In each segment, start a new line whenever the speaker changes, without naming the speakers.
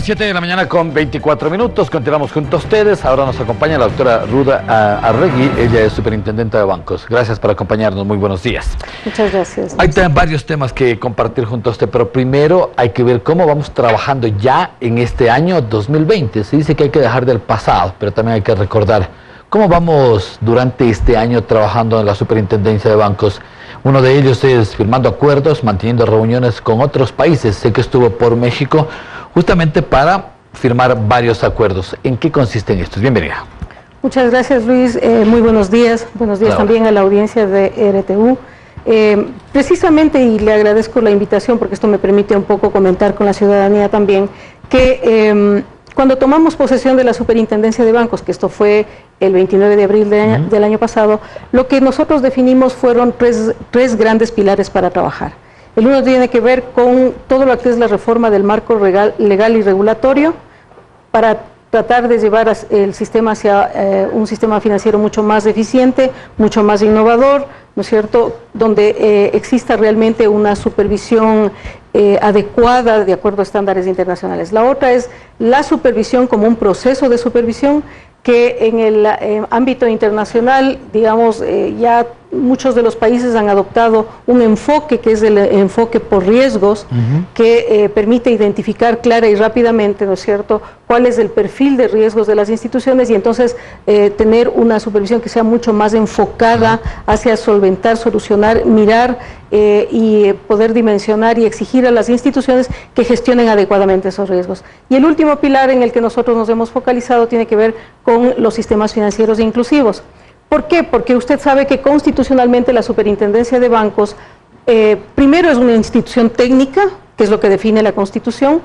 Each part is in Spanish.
las 7 de la mañana con 24 minutos. Continuamos junto a ustedes. Ahora nos acompaña la doctora Ruda Arregui. Ella es superintendente de bancos. Gracias por acompañarnos. Muy buenos días.
Muchas gracias.
Hay varios temas que compartir junto a usted, pero primero hay que ver cómo vamos trabajando ya en este año 2020. Se dice que hay que dejar del pasado, pero también hay que recordar cómo vamos durante este año trabajando en la superintendencia de bancos. Uno de ellos es firmando acuerdos, manteniendo reuniones con otros países. Sé que estuvo por México justamente para firmar varios acuerdos. ¿En qué consisten estos? Bienvenida.
Muchas gracias, Luis. Muy buenos días. Buenos días también a la audiencia de RTU. Precisamente, y le agradezco la invitación porque esto me permite un poco comentar con la ciudadanía también, que cuando tomamos posesión de la superintendencia de bancos, que esto fue el 29 de abril del año pasado, lo que nosotros definimos fueron tres grandes pilares para trabajar. El uno tiene que ver con todo lo que es la reforma del marco legal y regulatorio para tratar de llevar el sistema hacia un sistema financiero mucho más eficiente, mucho más innovador, ¿no es cierto?, donde exista realmente una supervisión adecuada de acuerdo a estándares internacionales. La otra es la supervisión como un proceso de supervisión que en el ámbito internacional, digamos, ya muchos de los países han adoptado un enfoque que es el enfoque por riesgos, que permite identificar clara y rápidamente, ¿no es cierto?, cuál es el perfil de riesgos de las instituciones y entonces tener una supervisión que sea mucho más enfocada hacia solventar, solucionar, mirar y poder dimensionar y exigir a las instituciones que gestionen adecuadamente esos riesgos. Y el último pilar en el que nosotros nos hemos focalizado tiene que ver con los sistemas financieros inclusivos. ¿Por qué? Porque usted sabe que constitucionalmente la superintendencia de bancos, primero es una institución técnica, que es lo que define la Constitución,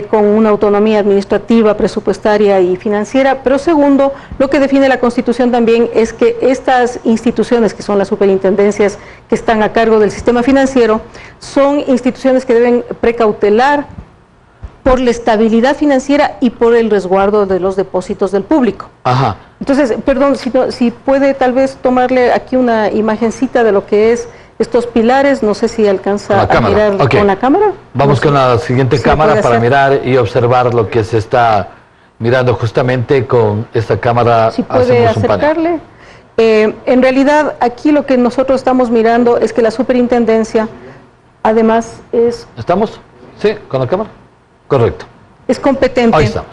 con una autonomía administrativa, presupuestaria y financiera, pero segundo, lo que define la Constitución también es que estas instituciones, que son las superintendencias que están a cargo del sistema financiero, son instituciones que deben precautelar por la estabilidad financiera y por el resguardo de los depósitos del público. Ajá. Entonces, perdón, si puede tal vez tomarle aquí una imagencita de lo que es estos pilares, no sé si alcanza a mirar con la cámara.
Vamos con la siguiente cámara para mirar y observar lo que se está mirando justamente con esta cámara.
Si puede acercarle. En realidad, aquí lo que nosotros estamos mirando es que la superintendencia, además es...
¿Estamos? Sí, con la cámara. Correcto.
Es competente.
Ahí estamos.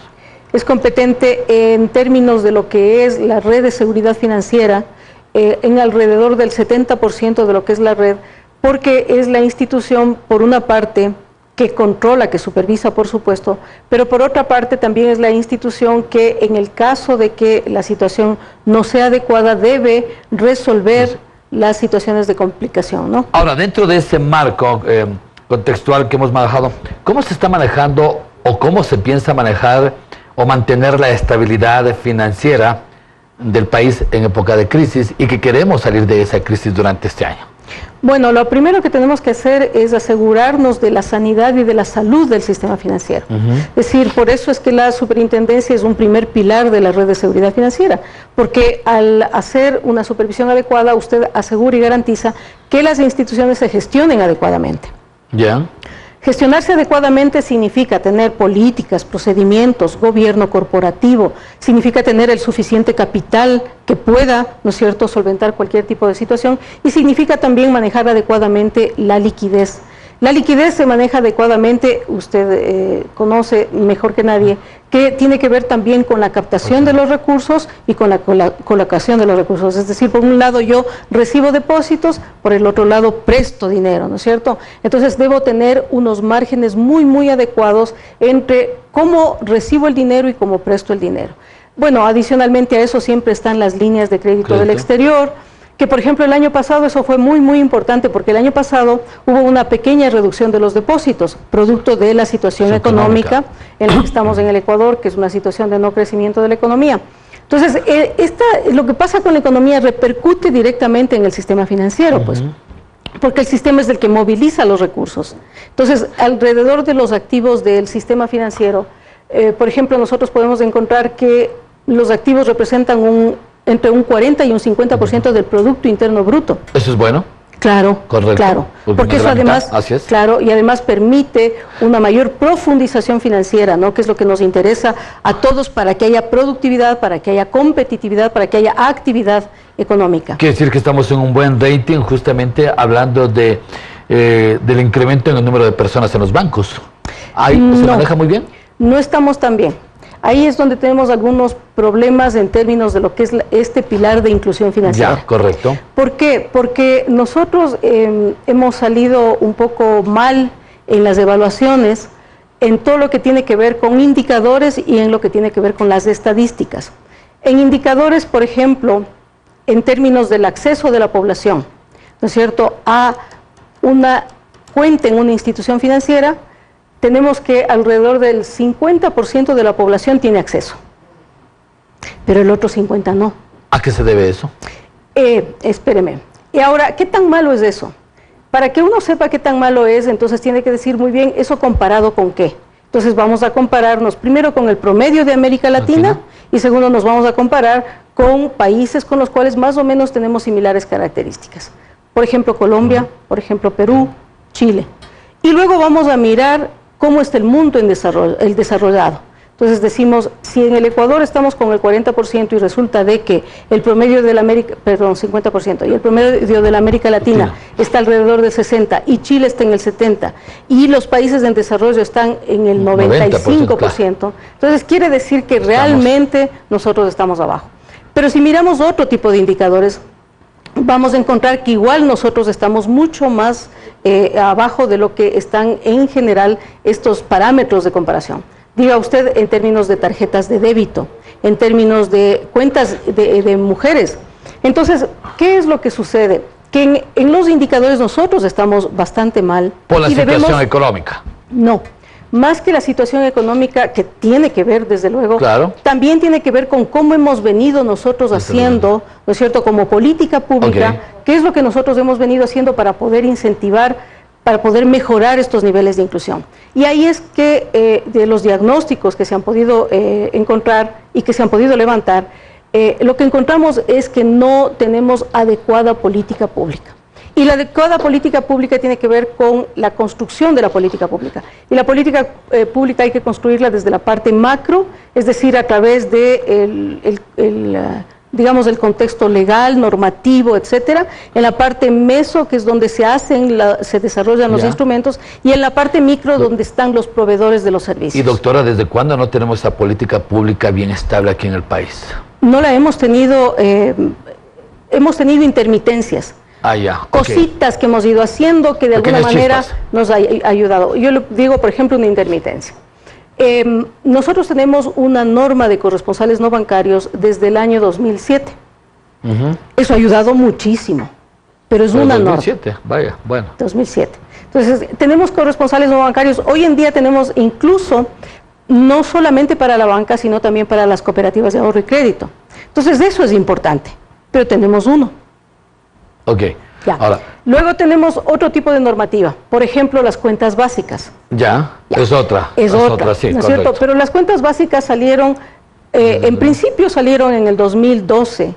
Es competente en términos de lo que es la red de seguridad financiera, en alrededor del 70% de lo que es la red, porque es la institución, por una parte, que controla, que supervisa, por supuesto, pero por otra parte también es la institución que, en el caso de que la situación no sea adecuada, debe resolver las situaciones de complicación, ¿no?
Ahora, dentro de ese marco contextual que hemos manejado, ¿cómo se está manejando o cómo se piensa manejar o mantener la estabilidad financiera del país en época de crisis y que queremos salir de esa crisis durante este año?
Bueno, lo primero que tenemos que hacer es asegurarnos de la sanidad y de la salud del sistema financiero. Es decir, por eso es que la superintendencia es un primer pilar de la red de seguridad financiera, porque al hacer una supervisión adecuada, usted asegura y garantiza que las instituciones se gestionen adecuadamente.
Ya.
Gestionarse adecuadamente significa tener políticas, procedimientos, gobierno corporativo, significa tener el suficiente capital que pueda, ¿no es cierto?, solventar cualquier tipo de situación, y significa también manejar adecuadamente la liquidez. La liquidez se maneja adecuadamente, usted conoce mejor que nadie, que tiene que ver también con la captación de los recursos y con la colocación de los recursos. Es decir, por un lado yo recibo depósitos, por el otro lado presto dinero, ¿no es cierto? Entonces debo tener unos márgenes muy, muy adecuados entre cómo recibo el dinero y cómo presto el dinero. Bueno, adicionalmente a eso siempre están las líneas de crédito del exterior, que por ejemplo el año pasado eso fue muy, muy importante, porque el año pasado hubo una pequeña reducción de los depósitos, producto de la situación económica en la que estamos en el Ecuador, que es una situación de no crecimiento de la economía. Entonces, lo que pasa con la economía repercute directamente en el sistema financiero, pues, porque el sistema es el que moviliza los recursos. Entonces, alrededor de los activos del sistema financiero, por ejemplo, nosotros podemos encontrar que los activos representan entre un 40 y un 50% del Producto Interno Bruto.
¿Eso es bueno?
Claro,
correcto.
Claro, porque eso además, claro, y además permite una mayor profundización financiera, ¿no? Que es lo que nos interesa a todos para que haya productividad, para que haya competitividad, para que haya actividad económica.
Quiere decir que estamos en un buen rating, justamente hablando del incremento en el número de personas en los bancos. ¿Ahí se maneja muy bien?
No estamos tan bien. Ahí es donde tenemos algunos problemas en términos de lo que es este pilar de inclusión financiera.
Ya, correcto.
¿Por qué? Porque nosotros hemos salido un poco mal en las evaluaciones, en todo lo que tiene que ver con indicadores y en lo que tiene que ver con las estadísticas. En indicadores, por ejemplo, en términos del acceso de la población, ¿no es cierto?, a una cuenta en una institución financiera, tenemos que alrededor del 50% de la población tiene acceso, pero el otro 50% no.
¿A qué se debe eso?
Espéreme. Y ahora, ¿qué tan malo es eso? Para que uno sepa qué tan malo es, entonces tiene que decir muy bien, ¿eso comparado con qué? Entonces vamos a compararnos primero con el promedio de América Latina y segundo nos vamos a comparar con países con los cuales más o menos tenemos similares características. Por ejemplo, Colombia, por ejemplo, Perú, Chile. Y luego vamos a mirar cómo está el mundo en desarrollo, el desarrollado. Entonces decimos, si en el Ecuador estamos con el 40% y resulta de que el promedio de la América, perdón, 50%, y el promedio de la América Latina está alrededor del 60% y Chile está en el 70% y los países en desarrollo están en el 95%, claro. Entonces quiere decir que realmente nosotros estamos abajo. Pero si miramos otro tipo de indicadores, vamos a encontrar que igual nosotros estamos mucho más abajo de lo que están en general estos parámetros de comparación. Diga usted en términos de tarjetas de débito, en términos de cuentas de mujeres. Entonces, ¿qué es lo que sucede? Que en los indicadores nosotros estamos bastante mal.
¿Por la situación económica?
No. Más que la situación económica, que tiene que ver, desde luego,
claro,
también tiene que ver con cómo hemos venido nosotros haciendo, ¿no es cierto?, como política pública, qué es lo que nosotros hemos venido haciendo para poder incentivar, para poder mejorar estos niveles de inclusión. Y ahí es que de los diagnósticos que se han podido encontrar y que se han podido levantar, lo que encontramos es que no tenemos adecuada política pública. Y la adecuada política pública tiene que ver con la construcción de la política pública. Y la política pública hay que construirla desde la parte macro, es decir, a través de digamos, el contexto legal, normativo, etcétera, en la parte meso, que es donde se desarrollan los instrumentos, y en la parte micro, donde están los proveedores de los servicios.
Y doctora, ¿desde cuándo no tenemos esa política pública bien estable aquí en el país?
No la hemos tenido intermitencias. Cositas que hemos ido haciendo que de alguna manera nos ha ayudado. Yo le digo, por ejemplo, una intermitencia. Nosotros tenemos una norma de corresponsales no bancarios desde el año 2007. Eso ha ayudado muchísimo, pero es una norma.
2007, vaya, bueno.
2007. Entonces, tenemos corresponsales no bancarios. Hoy en día tenemos incluso, no solamente para la banca, sino también para las cooperativas de ahorro y crédito. Entonces, eso es importante, pero tenemos uno.
Ok.
Ya. Ahora, luego tenemos otro tipo de normativa, por ejemplo, las cuentas básicas.
Ya. Es otra, sí,
¿no es cierto? Pero las cuentas básicas salieron, en principio salieron en el 2012,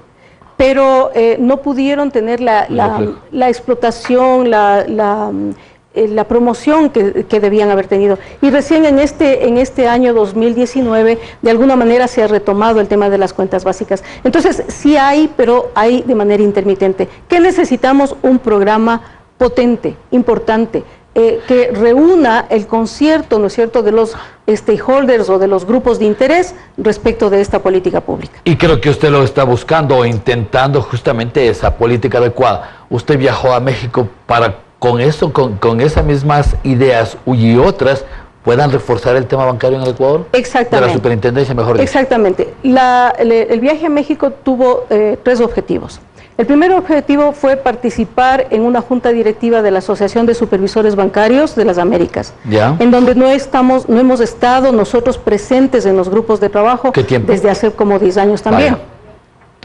pero no pudieron tener la explotación, la promoción que debían haber tenido. Y recién en este año 2019, de alguna manera se ha retomado el tema de las cuentas básicas. Entonces, sí hay, pero hay de manera intermitente. ¿Qué necesitamos? Un programa potente, importante, que reúna el concierto, ¿no es cierto?, de los stakeholders o de los grupos de interés respecto de esta política pública.
Y creo que usted lo está buscando o intentando justamente esa política adecuada. Usted viajó a México para con eso, con esas mismas ideas y otras, puedan reforzar el tema bancario en el Ecuador.
Exactamente.
De la superintendencia, mejor dicho.
Exactamente. El viaje a México tuvo 3 objetivos. El primer objetivo fue participar en una junta directiva de la Asociación de Supervisores Bancarios de las Américas, en donde no hemos estado nosotros presentes en los grupos de trabajo.
¿Qué tiempo?
Desde hace como 10 años también.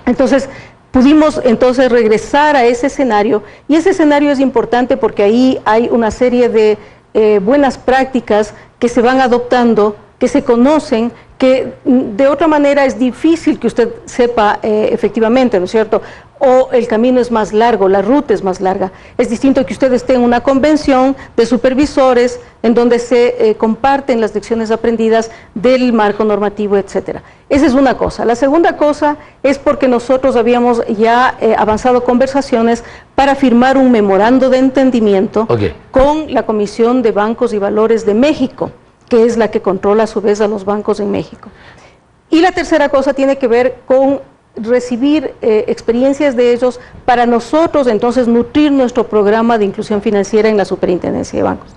Entonces, pudimos entonces regresar a ese escenario, y ese escenario es importante porque ahí hay una serie de buenas prácticas que se van adoptando, que se conocen, que de otra manera es difícil que usted sepa efectivamente, ¿no es cierto? O el camino es más largo, la ruta es más larga. Es distinto que usted esté en una convención de supervisores en donde se comparten las lecciones aprendidas del marco normativo, etcétera. Esa es una cosa. La segunda cosa es porque nosotros habíamos ya avanzado conversaciones para firmar un memorando de entendimiento con la Comisión de Bancos y Valores de México, que es la que controla a su vez a los bancos en México. Y la tercera cosa tiene que ver con recibir experiencias de ellos para nosotros entonces nutrir nuestro programa de inclusión financiera en la Superintendencia de Bancos.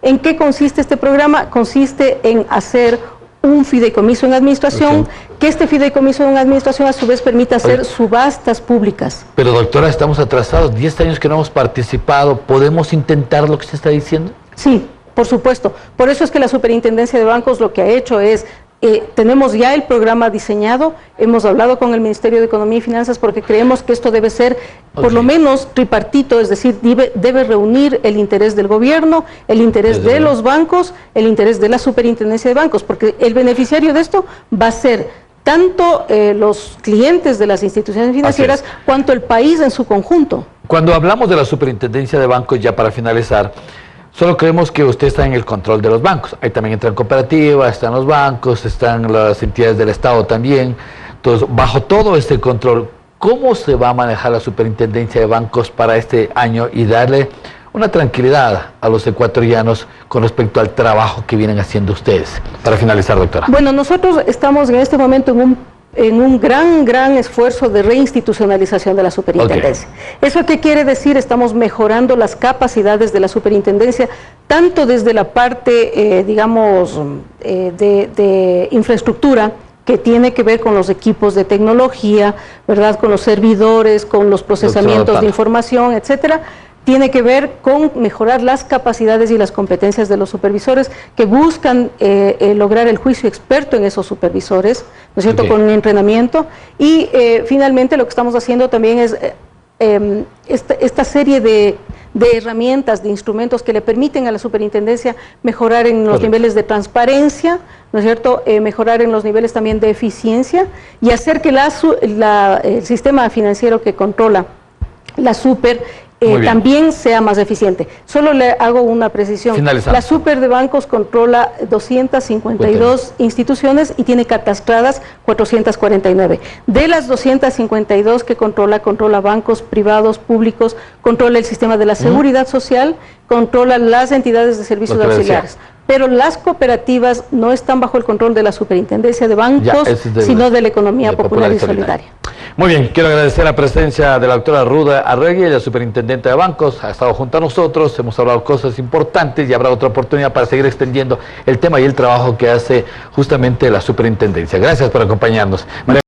¿En qué consiste este programa? Consiste en hacer un fideicomiso en administración, que este fideicomiso en administración a su vez permita hacer subastas públicas.
Pero doctora, estamos atrasados, 10 años que no hemos participado, ¿podemos intentar lo que usted está diciendo?
Sí, por supuesto. Por eso es que la Superintendencia de Bancos lo que ha hecho es tenemos ya el programa diseñado, hemos hablado con el Ministerio de Economía y Finanzas porque creemos que esto debe ser por lo menos tripartito, es decir, debe reunir el interés del gobierno, el interés de los bancos, el interés de la Superintendencia de Bancos, porque el beneficiario de esto va a ser tanto los clientes de las instituciones financieras cuanto el país en su conjunto.
Cuando hablamos de la Superintendencia de Bancos, ya para finalizar, solo creemos que usted está en el control de los bancos. Ahí también entran cooperativas, están los bancos, están las entidades del Estado también. Entonces, bajo todo este control, ¿cómo se va a manejar la Superintendencia de Bancos para este año y darle una tranquilidad a los ecuatorianos con respecto al trabajo que vienen haciendo ustedes? Para finalizar, doctora.
Bueno, nosotros estamos en este momento en un gran esfuerzo de reinstitucionalización de la superintendencia. ¿Eso qué quiere decir? Estamos mejorando las capacidades de la superintendencia, tanto desde la parte, digamos, de infraestructura, que tiene que ver con los equipos de tecnología, ¿verdad? Con los servidores, con los procesamientos de información, etcétera. Tiene que ver con mejorar las capacidades y las competencias de los supervisores que buscan lograr el juicio experto en esos supervisores, ¿no es cierto?, con un entrenamiento. Y finalmente lo que estamos haciendo también es esta serie de herramientas, de instrumentos que le permiten a la superintendencia mejorar en los niveles de transparencia, ¿no es cierto?, mejorar en los niveles también de eficiencia y hacer que el sistema financiero que controla la super también sea más eficiente. Solo le hago una precisión. La Super de Bancos controla 252 instituciones y tiene catastradas 449. De las 252 que controla bancos privados, públicos, controla el sistema de la seguridad social, controla las entidades de servicios auxiliares. Pero las cooperativas no están bajo el control de la Superintendencia de Bancos, sino de la economía popular y solidaria.
Muy bien, quiero agradecer la presencia de la doctora Ruda Arregui, la superintendente de bancos. Ha estado junto a nosotros, hemos hablado cosas importantes y habrá otra oportunidad para seguir extendiendo el tema y el trabajo que hace justamente la superintendencia. Gracias por acompañarnos.